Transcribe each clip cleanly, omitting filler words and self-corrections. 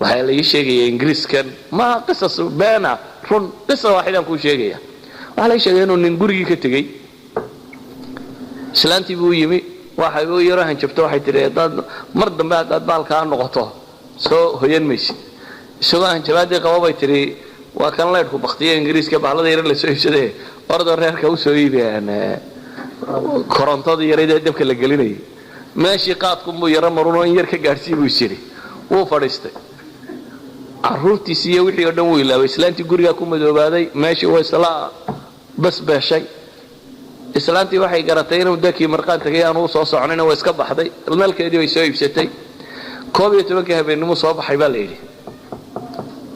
waxaa la ii sheegaya ingiriiskan ma qisas beena run qisa waaxidaan kuu sheegaya waxaa la ii sheegaya inuu nin gurigii ka tegey islaantii buu yimi waxay u yaro hanjabto waxay tidhi haddaad mar dambe haddaad baalkaa noqoto soo hoyan maysid isagoo hanjabaadii qaba bay tidhi waa kan leydhku baktiya ingiriiska bahlada yar la soo iibsadee ordoo reerka u soo iibiyaan korontadii yarayd ee dabka la gelinayay meeshii qaadkunbuu yaro marunoo in yar ka gaadhsii buu is yidhi wuu fadhiistay carruurtiisi iyo wixii oo dhan wuu ilaabay islaantii gurigaa ku madoobaaday meeshii waa isla basbeeshay islaantii waxay garatay inuu dakii marqaan tagay aanu soo soconin oo iska baxday nalkeedii bay soo iibsatay 12 habeenimo soo baxay baa la yidhi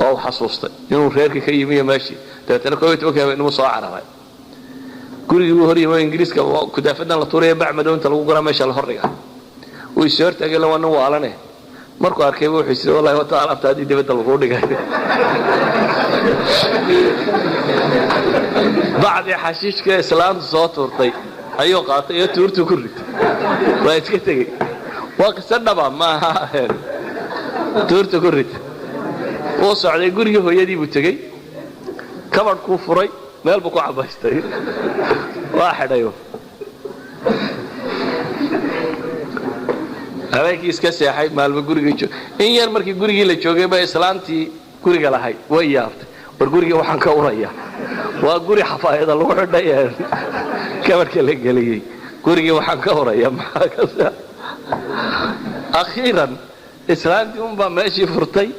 oo xasuustay inuu reerkii ka yimi meeshii dabeetana 12 habeenimo soo cararay gurigii uu horiyay ingiriiska ku daafadan la tuuray bacmado inta lagu garaa meesha la hordhiga uu soo hortagay lawan waalane markuu arkay wuxuu isii wallahi wa ta'ala taadi dibadda lagu dhigay بعد حشيش كإسلام صوتورتي أيوة قاطع يتورتو كرت ويسكتي وقصنا بقى ما تورتو كرت وصعد يقول هو يدي بتجي كبر كوفري ما يلبقوا عباستي واحد أيوة هذاك يسكسي حي ما يلبقوا يجوا إن يرمرك يقول لي شوقي بإسلامتي كوري قال هاي ويافت برجوري وحن كوريا وأقولي حفايض الله وحدايا كبر كله قليل قولي وحن كوريا معك أخيرا إسلامتي ماشي فرتي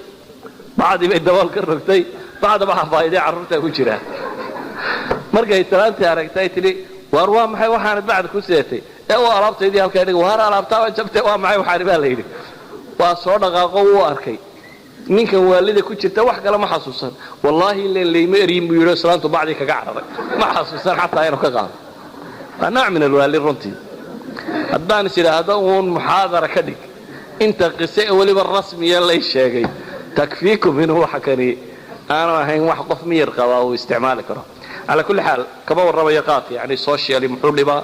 بعد ما الدوال كرفتي بعد ما حفايضي عرفتها وجرا مرجع إسلامتي عرفتي تلي وأروى معي وحنا بعد كوسيتي هو أربط يدي هالكيني وهذا أربطها وجبته ومعي وحاربها ليلي وصورنا قوة أركي ninkan waalida ku jirta wax kale ma xasuusan wallahi leeyma eriin buu yiri salaantu baadi ka gacraday ma xasuusan xataa inuu ka qaado ana min alwaalid runtii haddaan siraahdo uun muhaadara ka dhig inta qisay waliba rasmiya la sheegay takfiikum inuu wax kani aanu ahayn wax qof miyir qaba oo isticmaali karo ala kulli xaal kaba warrabaya qaaf yani social muxuu dhibaa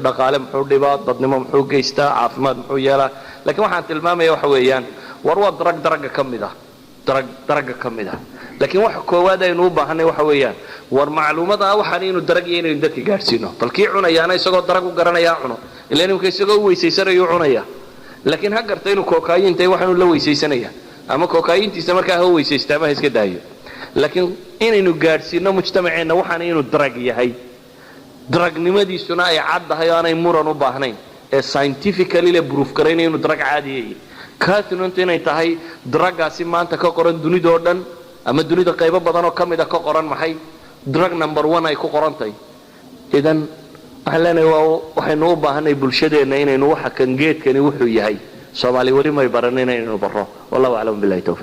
dhaqaale muxuu dhibaa dadnimo muxuu geystaa caafimaad muxuu yeelaa laakiin waxaan tilmaamayaa waxa weeyaan warwa درجة كمدة درجة كمدة لكن واحد كواد إنه بحنا وحويان والمعلومات أو حنين الدرجة إنه يندك جالسينه فالكي عنا يعني يسقط درجة وقرنا يا عنا اللي إنه كيسقط ويسيسر يعنا يا لكن هكرتينه كوكايين تي واحد ولا ويسيسنا يا أما كوكايين تسمى كهو ويسيستعمل هيك دايو لكن إنه جالسينه مجتمعنا وحنين الدرجة هاي درجة نمدي صناعي عد هاي أنا يمرنا وبحنين scientifically لبروف كرينه إنه درجة عادية كاتنو انت inay tahay druggaasi maanta ka qoran dunida oo dhan ama dunida qaybo badan oo kamid ah ka qoran maxay drug number 1 ay ku qorantay idan waxaan waxaynu u baahanay bulshadeena inaynu waxa kan geedkani wuxuu yahay Soomaali wari may baranayna inaynu baro wallahu a'lam billahi tawfiq